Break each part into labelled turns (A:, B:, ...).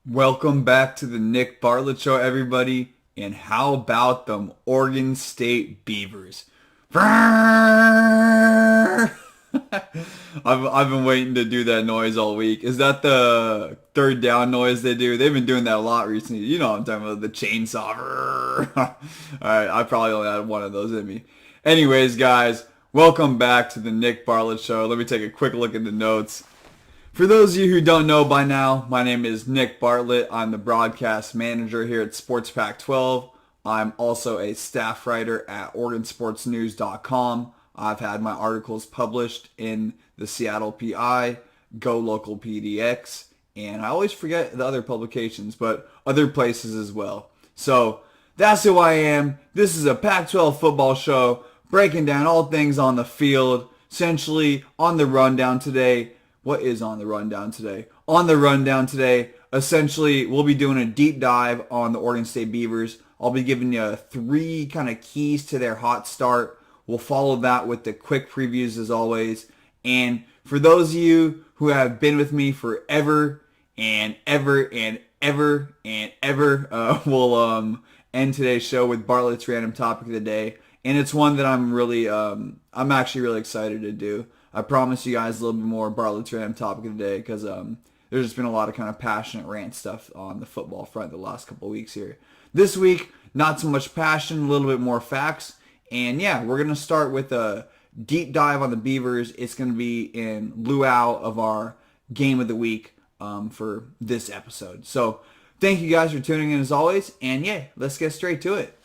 A: Welcome back to the Nick Bartlett Show, everybody. And how about them Oregon State Beavers? I've been waiting to do that noise all week. Is that the third down noise they do? They've been doing that a lot recently. You know what I'm talking about, the chainsaw. All right, I probably only had one of those in me. Anyways, guys, welcome back to the Nick Bartlett Show. Let me take a quick look at the notes. For those of you who don't know by now, my name is Nick Bartlett. I'm the broadcast manager here at Sports Pac 12. I'm also a staff writer at OregonSportsNews.com. I've had my articles published in the Seattle PI, Go Local PDX, and I always forget the other publications, but other places as well. So that's who I am. This is a Pac-12 football show breaking down all things on the field. Essentially, on the rundown today, what is on the rundown today? On the rundown today, essentially, we'll be doing a deep dive on the Oregon State Beavers. I'll be giving you three kind of keys to their hot start. We'll follow that with the quick previews as always. And for those of you who have been with me forever and ever and ever and ever, we'll end today's show with Bartlett's random topic of the day. And it's one that I'm actually really excited to do. I promise you guys a little bit more Bartlett's random topic of the day because there's just been a lot of kind of passionate rant stuff on the football front the last couple of weeks here. This week, not so much passion, a little bit more facts. And yeah, we're going to start with a deep dive on the Beavers. It's going to be in luau of our game of the week for this episode. So thank you guys for tuning in as always. And yeah, let's get straight to it.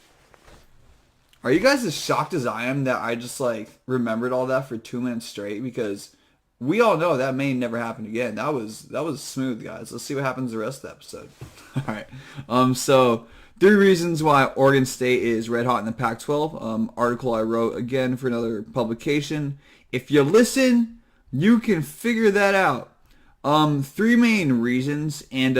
A: Are you guys as shocked as I am that I just remembered all that for 2 minutes straight? Because we all know that may never happen again. That was smooth, guys. Let's see what happens the rest of the episode. All right. So 3 reasons why Oregon State is red hot in the Pac-12. Article I wrote again for another publication. If you listen, you can figure that out. 3 main reasons, and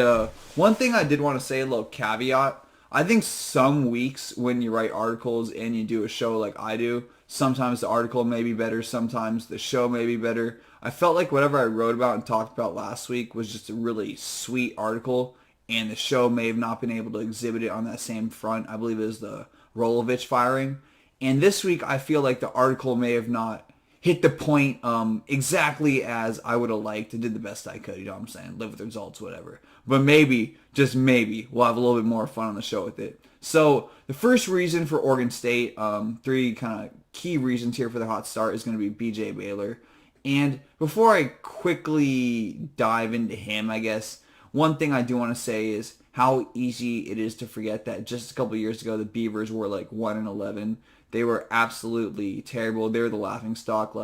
A: one thing I did want to say, a little caveat. I think some weeks when you write articles and you do a show like I do, sometimes the article may be better, sometimes the show may be better. I felt like whatever I wrote about and talked about last week was just a really sweet article, and the show may have not been able to exhibit it on that same front. I believe it was the Rolovich firing. And this week I feel like the article may have not hit the point exactly as I would have liked. I did the best I could, you know what I'm saying? Live with the results, whatever. But maybe, just maybe, we'll have a little bit more fun on the show with it. So the first reason for Oregon State, 3 kind of key reasons here for the hot start is going to be B.J. Baylor. And before I quickly dive into him, I guess, one thing I do want to say is how easy it is to forget that just a couple years ago, the Beavers were 1-11. They were absolutely terrible. They were the laughingstock.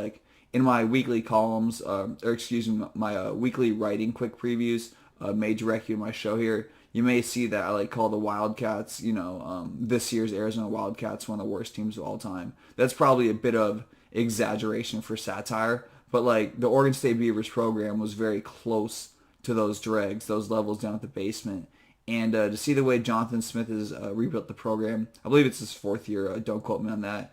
A: In my weekly columns, my weekly writing quick previews, may direct you to my show here. You may see that I call the Wildcats, this year's Arizona Wildcats one of the worst teams of all time. That's probably a bit of exaggeration for satire, but the Oregon State Beavers program was very close to those dregs, those levels down at the basement. And to see the way Jonathan Smith has rebuilt the program, I believe it's his 4th year. Don't quote me on that.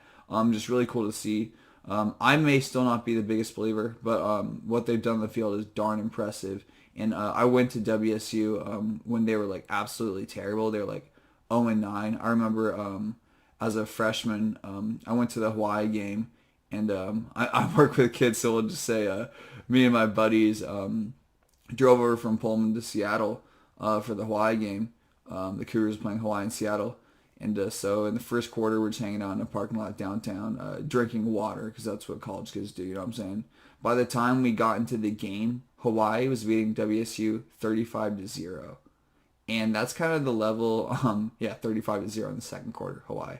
A: Just really cool to see. I may still not be the biggest believer, but what they've done on the field is darn impressive. And I went to WSU when they were absolutely terrible. They were 0-9. I remember as a freshman, I went to the Hawaii game, and I work with kids, so we'll just say me and my buddies drove over from Pullman to Seattle for the Hawaii game. The Cougars playing Hawaii in Seattle. And so in the first quarter, we're just hanging out in a parking lot downtown, drinking water, because that's what college kids do, you know what I'm saying? By the time we got into the game, Hawaii was beating WSU 35-0. And that's kind of the level, 35-0 in the second quarter, Hawaii.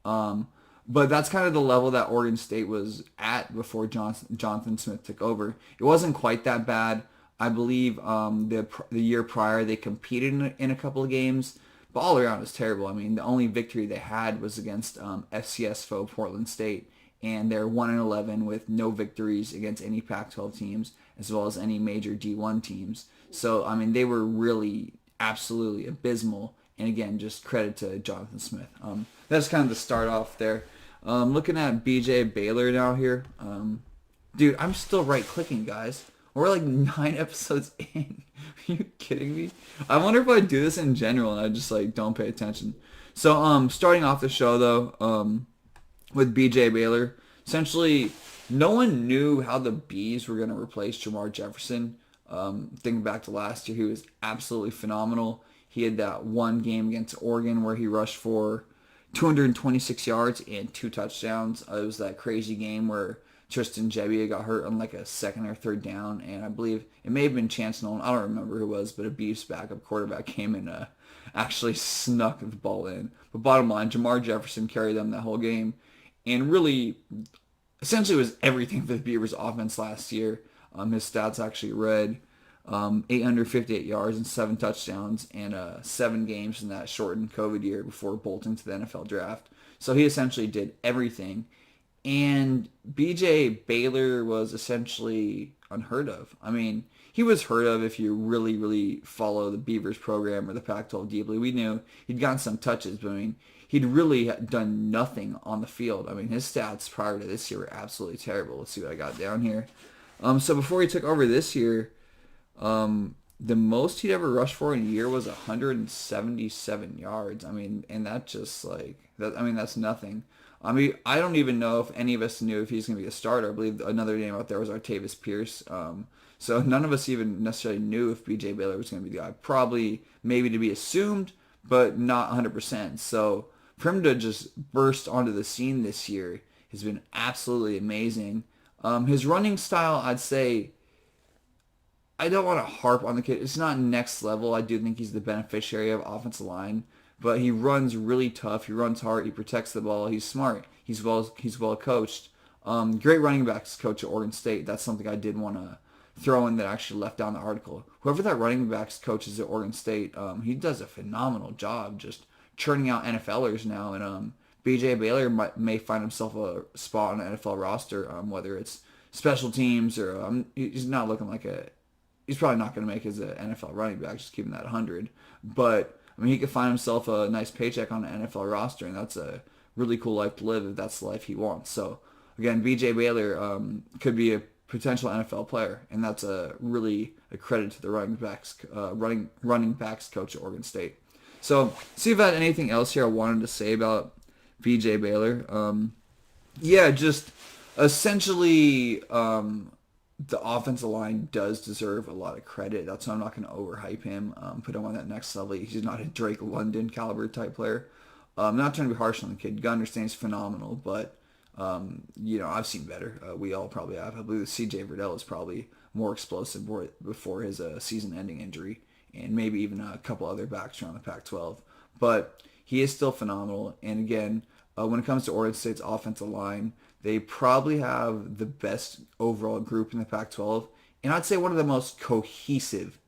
A: But that's kind of the level that Oregon State was at before Jonathan Smith took over. It wasn't quite that bad. I believe the year prior they competed in a couple of games, but all around it was terrible. I mean, the only victory they had was against FCS foe Portland State, and they're 1-11 with no victories against any Pac-12 teams as well as any major D1 teams. So, I mean, they were really absolutely abysmal. And again, just credit to Jonathan Smith. That's kind of the start off there. Looking at B.J. Baylor now here. Dude, I'm still right-clicking, guys. We're 9 episodes in. Are you kidding me? I wonder if I do this in general and I just like don't pay attention. So starting off the show though, with BJ Baylor, essentially no one knew how the Bees were going to replace Jamar Jefferson. Thinking back to last year, he was absolutely phenomenal. He had that one game against Oregon where he rushed for 226 yards and 2 touchdowns. It was that crazy game where Tristan Gebbia got hurt on like a second or third down, and I believe it may have been Chance Nolan. I don't remember who it was, but a Beefs backup quarterback came and actually snuck the ball in. But bottom line, Jamar Jefferson carried them that whole game, and really, essentially, was everything for the Beavers' offense last year. His stats actually read 858 yards and 7 touchdowns and 7 games in that shortened COVID year before bolting to the NFL draft. So he essentially did everything. And BJ Baylor was essentially unheard of. I mean, he was heard of if you really, really follow the Beavers program or the Pac-12 deeply. We knew he'd gotten some touches, but I mean, he'd really done nothing on the field. I mean, his stats prior to this year were absolutely terrible. Let's see what I got down here. So before he took over this year, the most he'd ever rushed for in a year was 177 yards. I mean, and that just like that. I mean, that's nothing. I mean, I don't even know if any of us knew if he's going to be a starter. I believe another name out there was Artavis Pierce. So none of us even necessarily knew if BJ Baylor was going to be the guy. Probably maybe to be assumed, but not 100%. So for him to just burst onto the scene this year has been absolutely amazing. His running style, I'd say, I don't want to harp on the kid. It's not next level. I do think he's the beneficiary of offensive line, but he runs really tough. He runs hard. He protects the ball. He's smart. He's well coached. Great running backs coach at Oregon State. That's something I did want to throw in that I actually left down the article. Whoever that running backs coach is at Oregon State, he does a phenomenal job just churning out NFLers now. And BJ Baylor may find himself a spot on an NFL roster, whether it's special teams or he's not looking like a. He's probably not going to make his NFL running back, just keeping that 100. But I mean, he could find himself a nice paycheck on an NFL roster, and that's a really cool life to live if that's the life he wants. So again, BJ Baylor could be a potential NFL player, and that's really a credit to the running backs coach at Oregon State. So see if I had anything else here I wanted to say about BJ Baylor. Yeah, just essentially the offensive line does deserve a lot of credit. That's why I'm not going to overhype him, put him on that next level. He's not a Drake London caliber type player. I'm not trying to be harsh on the kid. You understand he's phenomenal, but I've seen better. We all probably have. I believe C.J. Verdell is probably more explosive before his season-ending injury, and maybe even a couple other backs around the Pac-12. But he is still phenomenal. And again, when it comes to Oregon State's offensive line, they probably have the best overall group in the Pac-12, and I'd say one of the most cohesive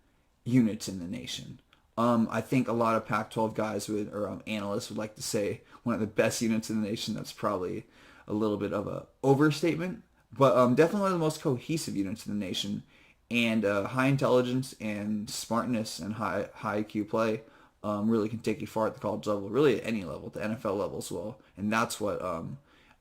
A: units in the nation. I think a lot of Pac-12 guys or analysts would like to say one of the best units in the nation. That's probably a little bit of a overstatement, but definitely one of the most cohesive units in the nation. And high intelligence and smartness and high IQ play really can take you far at the college level, really at any level, at the NFL level as well. And that's what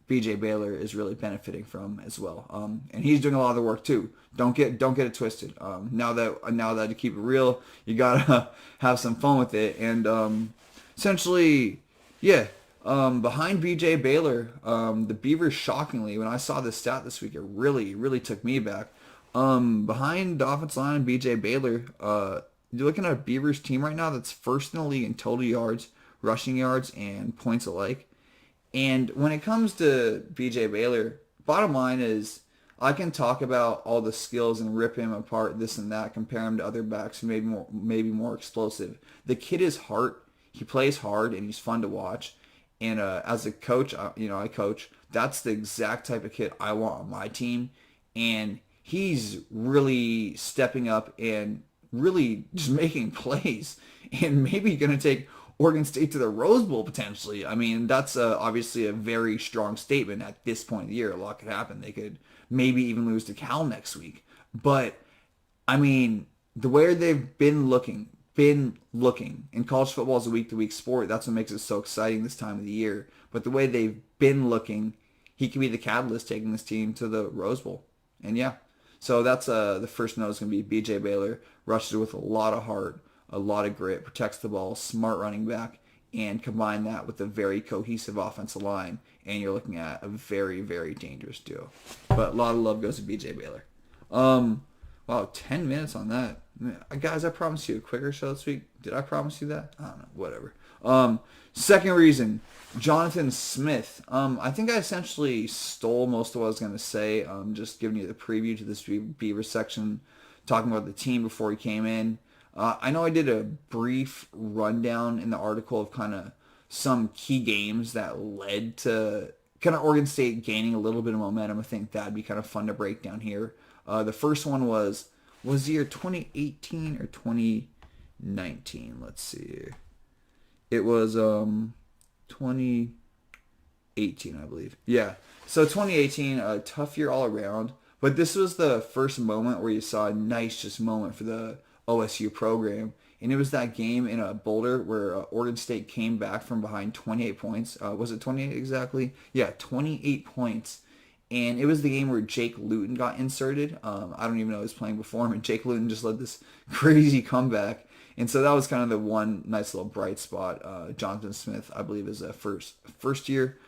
A: BJ Baylor is really benefiting from as well. And he's doing a lot of the work too. Don't get it twisted. Now that to keep it real, you gotta have some fun with it. And essentially, yeah. Behind BJ Baylor, the Beavers, shockingly, when I saw this stat this week, it really, really took me back. Behind the offensive line and BJ Baylor, you're looking at a Beavers team right now that's first in the league in total yards, rushing yards, and points alike. And when it comes to BJ Baylor, bottom line is I can talk about all the skills and rip him apart, this and that, compare him to other backs who maybe more explosive. The kid is heart. He plays hard, and he's fun to watch. And as a coach, I coach. That's the exact type of kid I want on my team. And he's really stepping up and really just making plays. And maybe going to take Oregon State to the Rose Bowl potentially. I mean, that's obviously a very strong statement at this point of the year. A lot could happen. They could maybe even lose to Cal next week. But, I mean, the way they've been looking, and college football is a week-to-week sport. That's what makes it so exciting this time of the year. But the way they've been looking, he could be the catalyst taking this team to the Rose Bowl. And yeah, So that's the first note is going to be B.J. Baylor. Rushes with a lot of heart, a lot of grit, protects the ball, smart running back, and combine that with a very cohesive offensive line, and you're looking at a very, very dangerous duo. But a lot of love goes to B.J. Baylor. Wow, 10 minutes on that. Guys, I promised you a quicker show this week. Did I promise you that? I don't know. Whatever. Second reason, Jonathan Smith. I think I essentially stole most of what I was going to say. Just giving you the preview to this Beaver section, talking about the team before he came in. I know I did a brief rundown in the article of kind of some key games that led to kind of Oregon State gaining a little bit of momentum. I think that'd be kind of fun to break down here. The first one was the year 2018 or 2019? Let's see. It was 2018, I believe. Yeah. So 2018, a tough year all around. But this was the first moment where you saw a nice just moment for the OSU program. And it was that game in Boulder where Oregon State came back from behind 28 points. Was it 28 exactly? Yeah, 28 points. And it was the game where Jake Luton got inserted. I don't even know who was playing before him. And Jake Luton just led this crazy comeback. And so that was kind of the one nice little bright spot. Jonathan Smith, I believe, is a first year.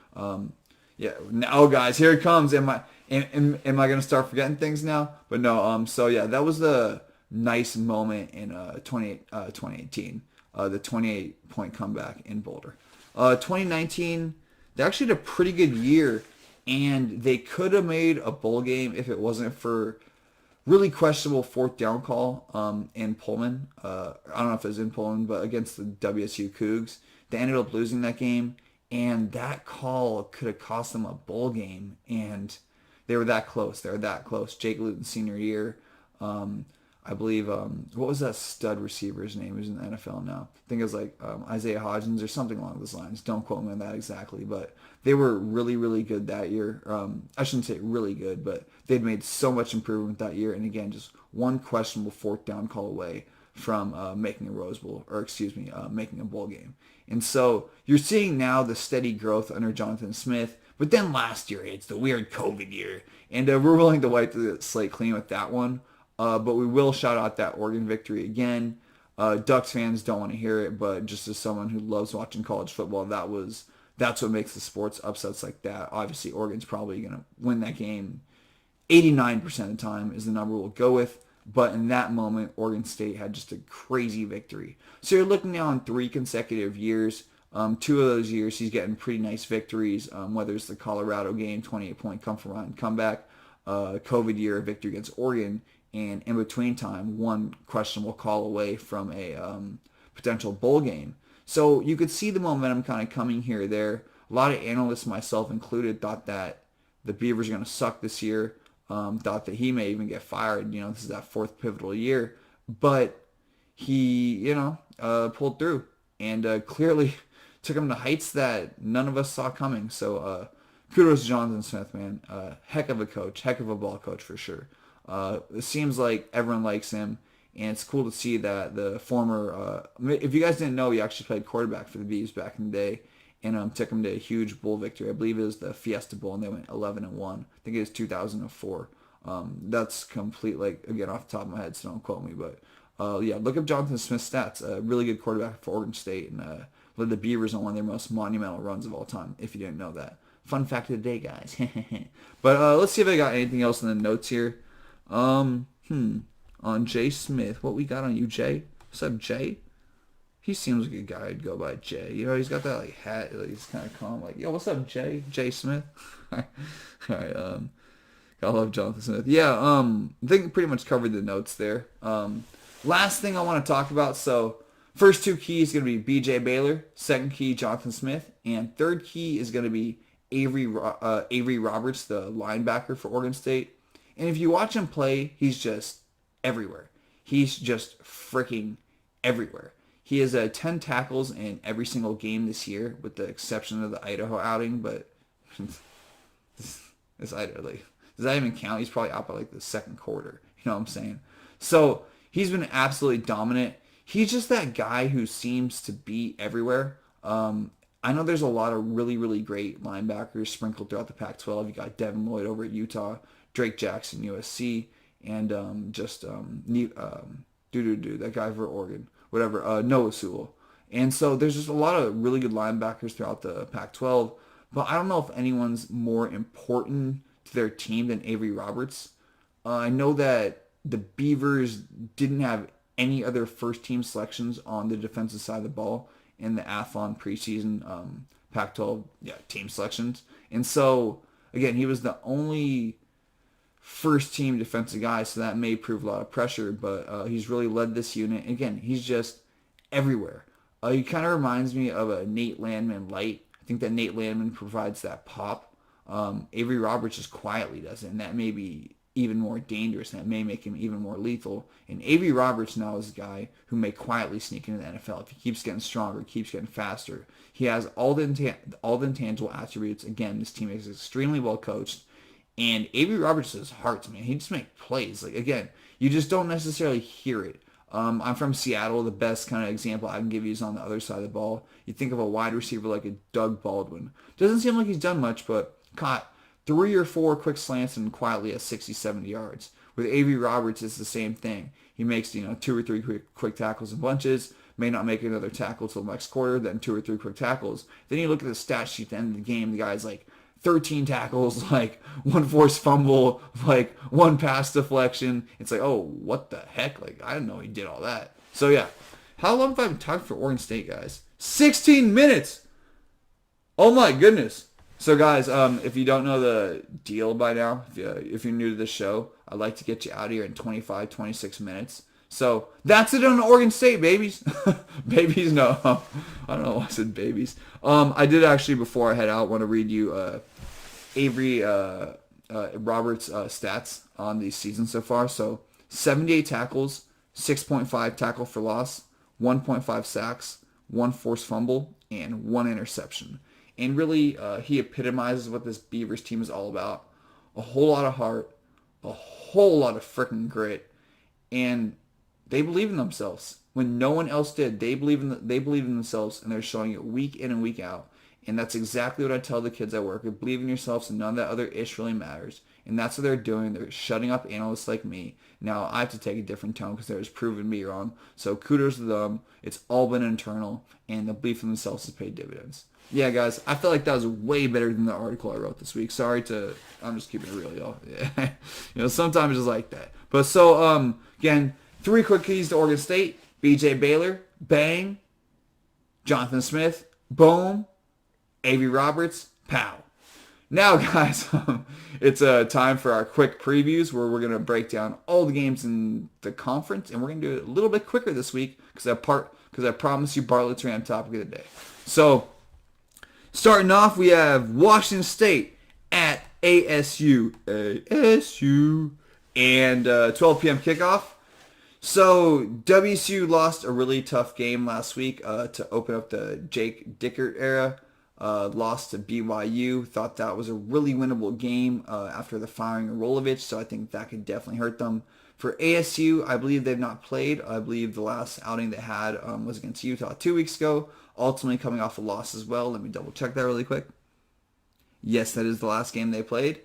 A: Yeah. Now, guys, here it comes. Am I going to start forgetting things now? But no. So yeah, that was the nice moment in 2018. The 28-point comeback in Boulder. 2019, they actually had a pretty good year, and they could have made a bowl game if it wasn't for really questionable fourth down call in Pullman. I don't know if it was in Pullman, but against the WSU Cougs. They ended up losing that game, and that call could have cost them a bowl game, and they were that close. They were that close. Jake Luton's senior year. I believe, what was that stud receiver's name who's in the NFL now? I think it was like Isaiah Hodgins or something along those lines. Don't quote me on that exactly, but they were really, really good that year. I shouldn't say really good, but they'd made so much improvement that year. And again, just one questionable fourth down call away from making a Rose Bowl, or excuse me, making a bowl game. And so you're seeing now the steady growth under Jonathan Smith. But then last year, it's the weird COVID year. And we're willing to wipe the slate clean with that one. But we will shout out that Oregon victory again. Ducks fans don't want to hear it, but just as someone who loves watching college football, that's what makes the sports upsets like that. Obviously, Oregon's probably going to win that game 89% of the time is the number we'll go with. But in that moment, Oregon State had just a crazy victory. So you're looking now on 3 consecutive years. 2 of those years, he's getting pretty nice victories, whether it's the Colorado game, 28-point comeback, COVID year, a victory against Oregon, and in between time, one questionable call away from a potential bowl game. So you could see the momentum kind of coming here or there. A lot of analysts, myself included, thought that the Beavers are going to suck this year, thought that he may even get fired. This is that 4th pivotal year. But he, pulled through and clearly took him to heights that none of us saw coming. So kudos to Jonathan Smith, man. Heck of a coach, heck of a ball coach for sure. It seems like everyone likes him, and it's cool to see that the former, if you guys didn't know, he actually played quarterback for the Beavs back in the day, and took him to a huge bowl victory. I believe it was the Fiesta Bowl, and they went 11-1. I think it was 2004. That's complete, again, off the top of my head, so don't quote me, but yeah, look up Jonathan Smith's stats. A really good quarterback for Oregon State, and led the Beavers on one of their most monumental runs of all time, if you didn't know that. Fun fact of the day, guys. But let's see if I got anything else in the notes here. On Jay Smith, what we got on you, Jay? What's up, Jay? He seems like a guy I'd go by Jay. He's got that hat. He's kind of calm. Yo, what's up, Jay? Jay Smith. All right. Gotta love Jonathan Smith. Yeah. I think I pretty much covered the notes there. Last thing I want to talk about. So, first 2 keys gonna be B.J. Baylor. Second key, Jonathan Smith, and third key is gonna be Avery Roberts, the linebacker for Oregon State. And if you watch him play, he's just everywhere. He's just freaking everywhere. He has 10 tackles in every single game this year, with the exception of the Idaho outing. But this Idaho, does that even count? He's probably out by the second quarter. You know what I'm saying? So he's been absolutely dominant. He's just that guy who seems to be everywhere. I know there's a lot of really, really great linebackers sprinkled throughout the Pac-12. You got Devin Lloyd over at Utah, Drake Jackson, USC, and that guy for Oregon, whatever, Noah Sewell. And so there's just a lot of really good linebackers throughout the Pac-12, but I don't know if anyone's more important to their team than Avery Roberts. I know that the Beavers didn't have any other first team selections on the defensive side of the ball in the Athlon preseason Pac-12 team selections. And so, again, he was the only first team defensive guy, so that may prove a lot of pressure, but he's really led this unit. Again, he's just everywhere. He kind of reminds me of a Nate Landman light. I think that Nate Landman provides that pop. Avery Roberts just quietly does it, and that may be even more dangerous, and that may make him even more lethal. And Avery Roberts now is a guy who may quietly sneak into the NFL if he keeps getting stronger, keeps getting faster. He has all the intangible attributes. Again, this team is extremely well coached, and Avery Roberts is hearts, man. He just makes plays. Like, again, you just don't necessarily hear it. I'm from Seattle. The best kind of example I can give you is on the other side of the ball. You think of a wide receiver like a Doug Baldwin. Doesn't seem like he's done much, but caught 3 or 4 quick slants and quietly at 60, 70 yards. With Avery Roberts, it's the same thing. He makes 2 or 3 quick tackles in bunches, may not make another tackle till the next quarter, then 2 or 3 quick tackles. Then you look at the stat sheet at the end of the game, the guy's like 13 tackles, like 1 forced fumble, like 1 pass deflection. It's like, oh, what the heck? Like, I didn't know he did all that. So, yeah. How long have I been talking for Oregon State, guys? 16 minutes! Oh, my goodness. So, guys, if you don't know the deal by now, if you're new to the show, I'd like to get you out of here in 25, 26 minutes. So, that's it on Oregon State, babies. Babies, no. I don't know why I said babies. I did actually, before I head out, want to read you Avery Roberts' stats on the season so far. So 78 tackles, 6.5 tackle for loss, 1.5 sacks, 1 forced fumble, and 1 interception. And really, he epitomizes what this Beavers team is all about. A whole lot of heart, a whole lot of freaking grit, and they believe in themselves. When no one else did, they believe in themselves, and they're showing it week in and week out. And that's exactly what I tell the kids at work. Believe in yourselves, and none of that other ish really matters. And that's what they're doing. They're shutting up analysts like me. Now, I have to take a different tone because they're just proving me wrong. So kudos to them. It's all been internal, and the belief in themselves has paid dividends. Yeah, guys, I feel like that was way better than the article I wrote this week. I'm just keeping it real, y'all. Yeah. Sometimes it's just like that. But so, again, 3 quick keys to Oregon State. BJ Baylor, bang. Jonathan Smith, boom. Avery Roberts, pow. Now, guys, it's time for our quick previews where we're going to break down all the games in the conference, and we're going to do it a little bit quicker this week because I promised you Bartlett's Ram topic of the day. So, starting off, we have Washington State at ASU, and 12 p.m. kickoff. So, WSU lost a really tough game last week to open up the Jake Dickert era. Lost to BYU. Thought that was a really winnable game after the firing of Rolovich, so I think that could definitely hurt them. For ASU, I believe they've not played. I believe the last outing they had was against Utah 2 weeks ago, ultimately coming off a loss as well. Let me double check that really quick. Yes, that is the last game they played.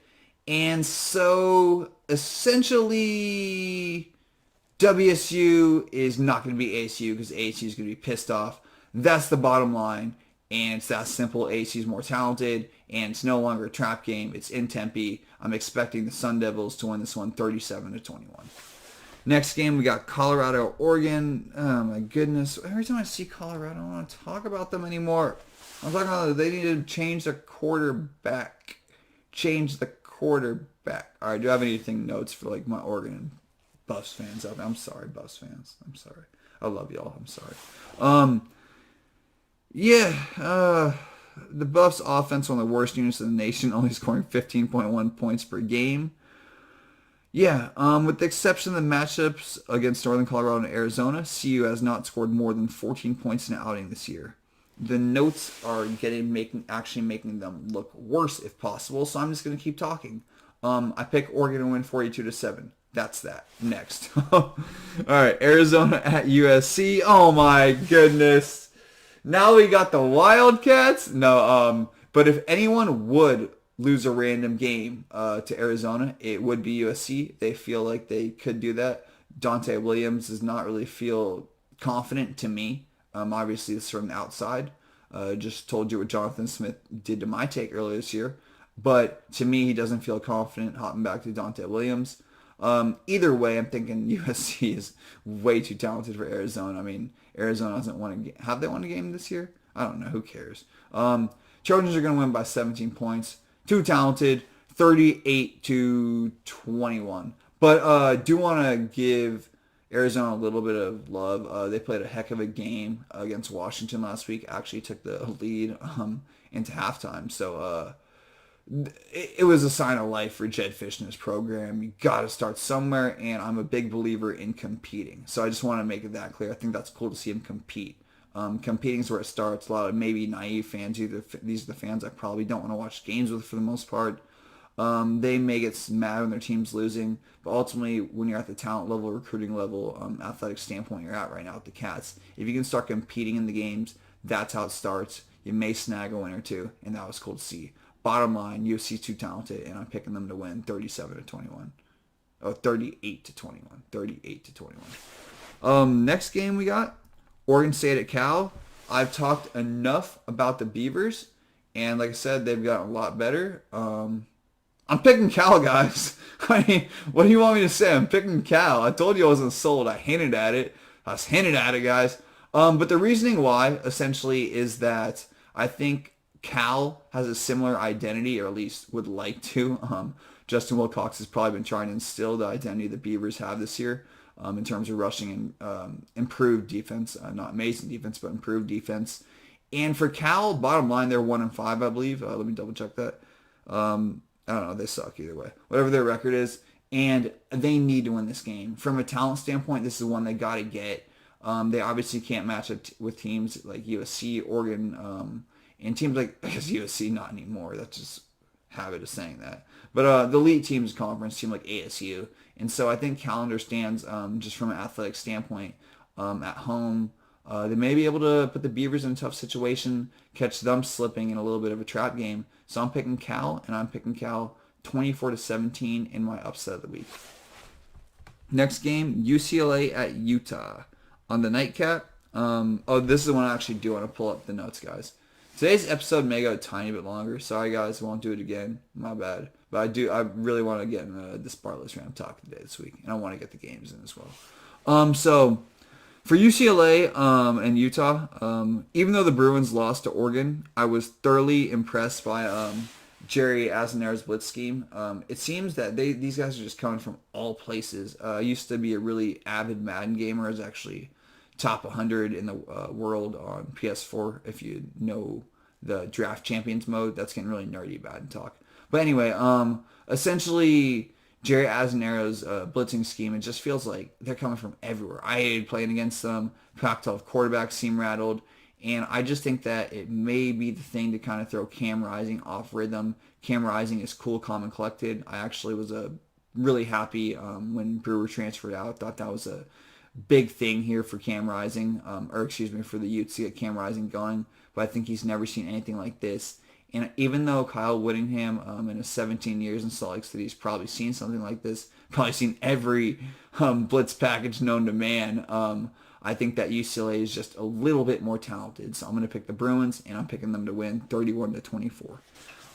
A: And so, essentially, WSU is not going to be ASU because ASU is going to be pissed off. That's the bottom line. And it's that simple. ASU is more talented, and it's no longer a trap game. It's in Tempe. I'm expecting the Sun Devils to win this one 37-21. Next game, we got Colorado, Oregon. Oh, my goodness. Every time I see Colorado, I don't want to talk about them anymore. I'm talking about they need to change the quarterback. Change the quarterback. All right, do I have anything notes for like my Oregon Buffs fans out there? I'm sorry, Buffs fans. I'm sorry. I love y'all. I'm sorry. The Buffs offense, one of the worst units in the nation, only scoring 15.1 points per game. With the exception of the matchups against Northern Colorado and Arizona, CU has not scored more than 14 points in an outing this year. The notes are actually making them look worse if possible, so I'm just going to keep talking. I pick Oregon to win 42-7. That's that. Next. All right, Arizona at USC. Oh my goodness. Now we got the Wildcats? No, but if anyone would lose a random game to Arizona, it would be USC. They feel like they could do that. Dante Williams does not really feel confident to me. Obviously, this is from the outside. Just told you what Jonathan Smith did to my take earlier this year. But to me, he doesn't feel confident hopping back to Dante Williams. Either way, I'm thinking USC is way too talented for Arizona. I mean, Arizona hasn't won a game. Have they won a game this year? I don't know. Who cares? Trojans are going to win by 17 points. Too talented. 38 to 21. But do want to give Arizona a little bit of love. They played a heck of a game against Washington last week. Actually took the lead into halftime. So it was a sign of life for Jed Fish and his program. You got to start somewhere, and I'm a big believer in competing. So I just want to make it that clear. I think that's cool to see him compete. Competing is where it starts. A lot of maybe naive fans, these are the fans I probably don't want to watch games with for the most part. They may get mad when their team's losing, but ultimately, when you're at the talent level, recruiting level, athletic standpoint you're at right now with the Cats, if you can start competing in the games, that's how it starts. You may snag a win or two, and that was cool to see. Bottom line, USC's too talented, and I'm picking them to win 37 to 21. Oh, 38 to 21. 38 to 21. Next game we got Oregon State at Cal. I've talked enough about the Beavers, and like I said, they've gotten a lot better. I'm picking Cal, guys. I mean, what do you want me to say? I'm picking Cal. I told you I wasn't sold. I hinted at it. Guys. But the reasoning why, essentially, is that I think Cal has a similar identity, or at least would like to. Justin Wilcox has probably been trying to instill the identity the Beavers have this year in terms of rushing and improved defense. Not amazing defense, but improved defense. And for Cal, bottom line, they're 1-5, I believe. Let me double check that. I don't know. They suck either way. Whatever their record is. And they need to win this game. From a talent standpoint, this is one they got to get. They obviously can't match up with teams like USC, Oregon, and teams like, I guess USC, not anymore. That's just habit of saying that. But the elite teams conference, team like ASU. And so I think Cal understands, just from an athletic standpoint, at home, they may be able to put the Beavers in a tough situation, catch them slipping in a little bit of a trap game. So I'm picking Cal, and I'm picking Cal 24 to 17 in my upset of the week. Next game, UCLA at Utah. On the nightcap, this is the one I actually do want to pull up the notes, guys. Today's episode may go a tiny bit longer. Sorry, guys, I won't do it again. My bad. But I really want to get in this Bartlett Ram talk today this week, and I want to get the games in as well. So for UCLA and Utah, even though the Bruins lost to Oregon, I was thoroughly impressed by Jerry Aznair's blitz scheme. It seems that these guys are just coming from all places. I used to be a really avid Madden gamer. I was actually top 100 in the world on PS4, if you know the draft champions mode. That's getting really nerdy Madden talk. But anyway, essentially Jerry Aznair's blitzing scheme, it just feels like they're coming from everywhere. I hated playing against them. Pac-12 quarterbacks seem rattled. And I just think that it may be the thing to kind of throw Cam Rising off rhythm. Cam Rising is cool, calm, and collected. I actually was really happy when Brewer transferred out. Thought that was a big thing here for Cam Rising, for the Utes to get Cam Rising going. But I think he's never seen anything like this. And even though Kyle Whittingham in his 17 years in Salt Lake City has probably seen something like this, probably seen every blitz package known to man, I think that UCLA is just a little bit more talented. So I'm going to pick the Bruins, and I'm picking them to win 31 to 24.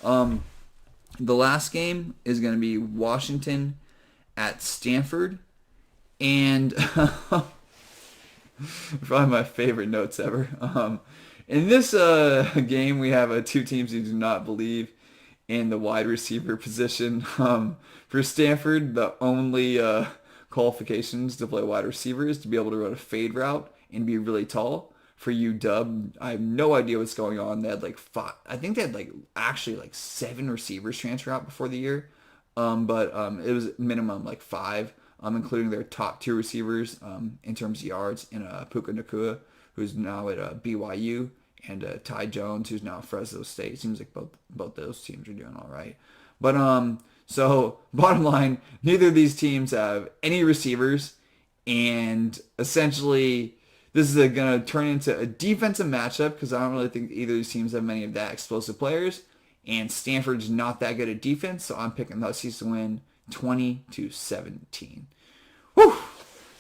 A: The last game is going to be Washington at Stanford. And probably my favorite notes ever. In this game, we have two teams who do not believe in the wide receiver position. For Stanford, the only qualifications to play wide receiver is to be able to run a fade route and be really tall. For UW, I have no idea what's going on. They had I think they had actually 7 receivers transfer out before the year. But it was minimum 5. Including their top 2 receivers in terms of yards, in Puka Nacua, who's now at BYU, and Ty Jones, who's now at Fresno State. Seems like both those teams are doing all right. But so bottom line, neither of these teams have any receivers, and essentially this is going to turn into a defensive matchup because I don't really think either of these teams have many of that explosive players. And Stanford's not that good at defense, so I'm picking the Huskies to win 20-17. Whew!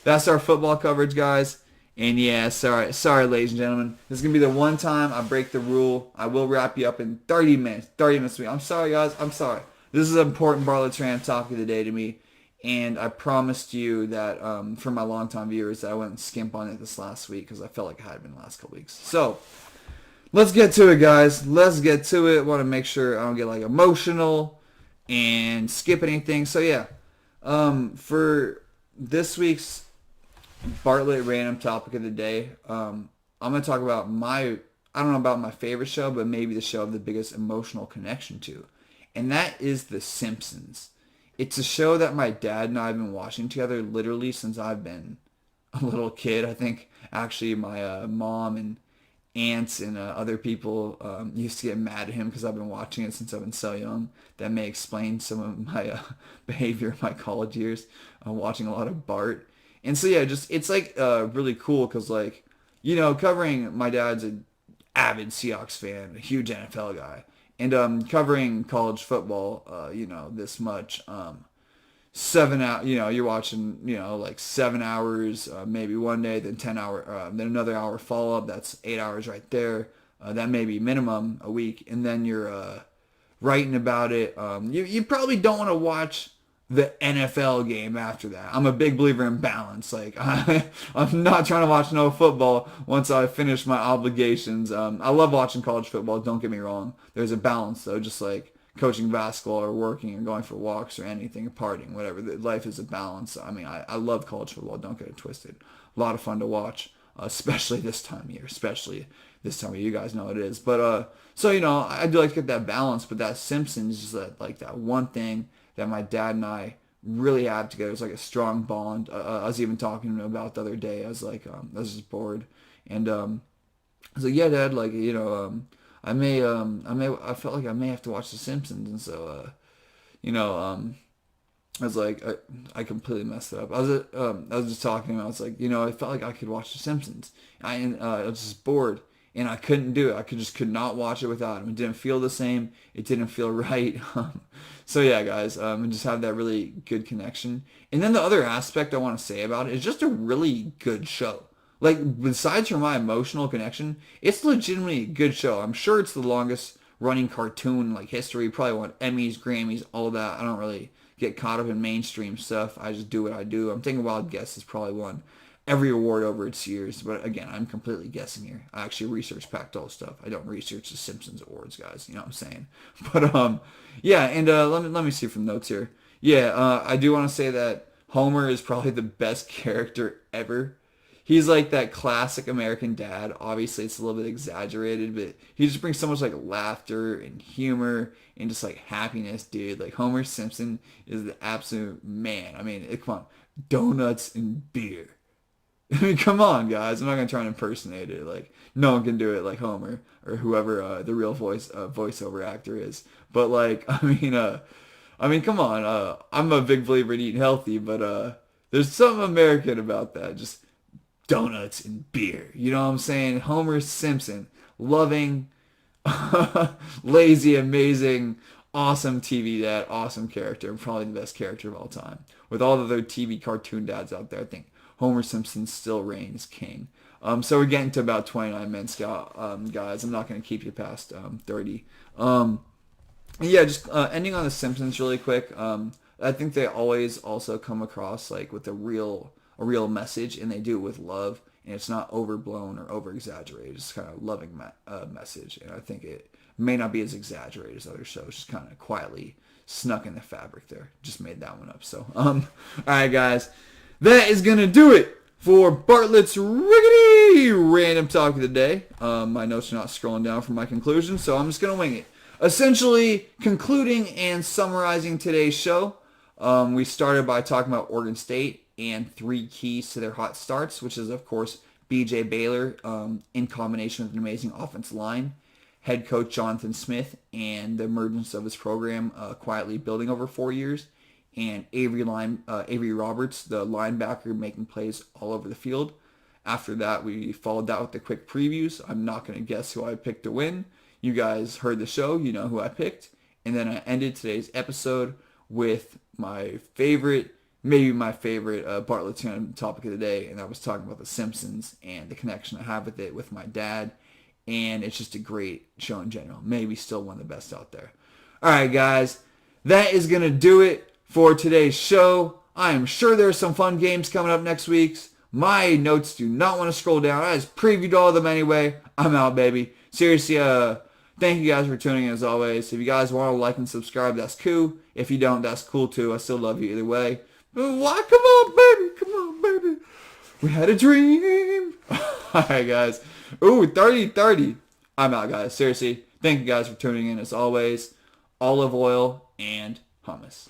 A: That's our football coverage, guys. And yeah, sorry, ladies and gentlemen. This is gonna be the one time I break the rule. I will wrap you up in 30 minutes. 30 minutes a week. I'm sorry, guys. I'm sorry. This is an important Bartlett Rant topic of the day to me, and I promised you that for my longtime viewers that I wouldn't skimp on it this last week because I felt like I had been the last couple weeks. So let's get to it, guys. Let's get to it. Want to make sure I don't get like emotional and skip anything. So yeah, for this week's Bartlett random topic of the day, I'm going to talk about I don't know about my favorite show, but maybe the show I have the biggest emotional connection to. And that is The Simpsons. It's a show that my dad and I have been watching together literally since I've been a little kid. I think actually my mom and aunts and other people used to get mad at him because I've been watching it since I've been so young. That may explain some of my behavior in my college years, watching a lot of Bart. And so yeah, just it's like really cool because like, you know, covering my dad's an avid Seahawks fan, a huge NFL guy, and covering college football, you know, this much, 7 hours, you know, you're watching, you know, like 7 hours, maybe one day, then 10 hour, then another hour follow up. That's 8 hours right there. That may be minimum a week, and then you're writing about it. You probably don't want to watch the NFL game after that. I'm a big believer in balance. Like I'm not trying to watch no football once I finish my obligations. I love watching college football. Don't get me wrong. There's a balance though, just like coaching basketball or working or going for walks or anything, or partying, whatever. Life is a balance. I mean, I love college football. Don't get it twisted. A lot of fun to watch, especially this time of year. Especially this time of year. You guys know it is. But so you know, I do like to get that balance. But that Simpsons is like that one thing that my dad and I really have together. It's like a strong bond. I was even talking to him about the other day. I was like, I was just bored, and I was like, yeah, Dad, like you know, I felt like I may have to watch The Simpsons, and so, you know, I was like, I completely messed it up. I was just talking to him. I was like, you know, I felt like I could watch The Simpsons. I was just bored. And I couldn't do it. I could not watch it without him. It didn't feel the same. It didn't feel right. So yeah, guys, and just have that really good connection. And then the other aspect I want to say about it is just a really good show. Like besides from my emotional connection, it's legitimately a good show. I'm sure it's the longest running cartoon in like history. Probably won Emmys, Grammys, all that. I don't really get caught up in mainstream stuff. I just do what I do. I'm thinking Wild Guess has probably won every award over its years, but again, I'm completely guessing here. I actually research Pactol stuff. I don't research the Simpsons awards, guys. You know what I'm saying? But yeah, and let me see from notes here. Yeah, I do want to say that Homer is probably the best character ever. He's like that classic American dad. Obviously, it's a little bit exaggerated, but he just brings so much like laughter and humor and just like happiness, dude. Like Homer Simpson is the absolute man. I mean, come on, donuts and beer. I mean, come on, guys. I'm not gonna try and impersonate it. Like, no one can do it like Homer or whoever the real voiceover actor is. But like, I mean, come on. I'm a big believer in eating healthy, but there's something American about that. Just donuts and beer. You know what I'm saying? Homer Simpson, loving, lazy, amazing, awesome TV dad, awesome character, and probably the best character of all time. With all the other TV cartoon dads out there, I think Homer Simpson still reigns king. So we're getting to about 29 minutes, guys. I'm not going to keep you past 30. Yeah, just ending on The Simpsons really quick. I think they always also come across like with a real message, and they do it with love, and it's not overblown or over exaggerated. It's kind of loving message, and I think it may not be as exaggerated as other shows. Just kind of quietly snuck in the fabric there. Just made that one up. So all right, guys. That is going to do it for Bartlett's Riggedy Random Talk of the Day. My notes are not scrolling down for my conclusion, so I'm just going to wing it. Essentially, concluding and summarizing today's show, we started by talking about Oregon State and 3 keys to their hot starts, which is, of course, B.J. Baylor in combination with an amazing offensive line, head coach Jonathan Smith, and the emergence of his program quietly building over 4 years, and Avery Roberts, the linebacker, making plays all over the field. After that, we followed that with the quick previews. I'm not going to guess who I picked to win. You guys heard the show. You know who I picked. And then I ended today's episode with my favorite, maybe my favorite Bartlett topic of the day. And I was talking about The Simpsons and the connection I have with it with my dad. And it's just a great show in general. Maybe still one of the best out there. All right, guys. That is going to do it for today's show. I am sure there's some fun games coming up next week. My notes do not want to scroll down. I just previewed all of them anyway. I'm out, baby. Seriously, thank you guys for tuning in as always. If you guys want to like and subscribe, that's cool. If you don't, that's cool too. I still love you either way. But why? Come on, baby. Come on, baby. We had a dream. All right, guys. Ooh, 30-30. I'm out, guys. Seriously, thank you guys for tuning in as always. Olive oil and hummus.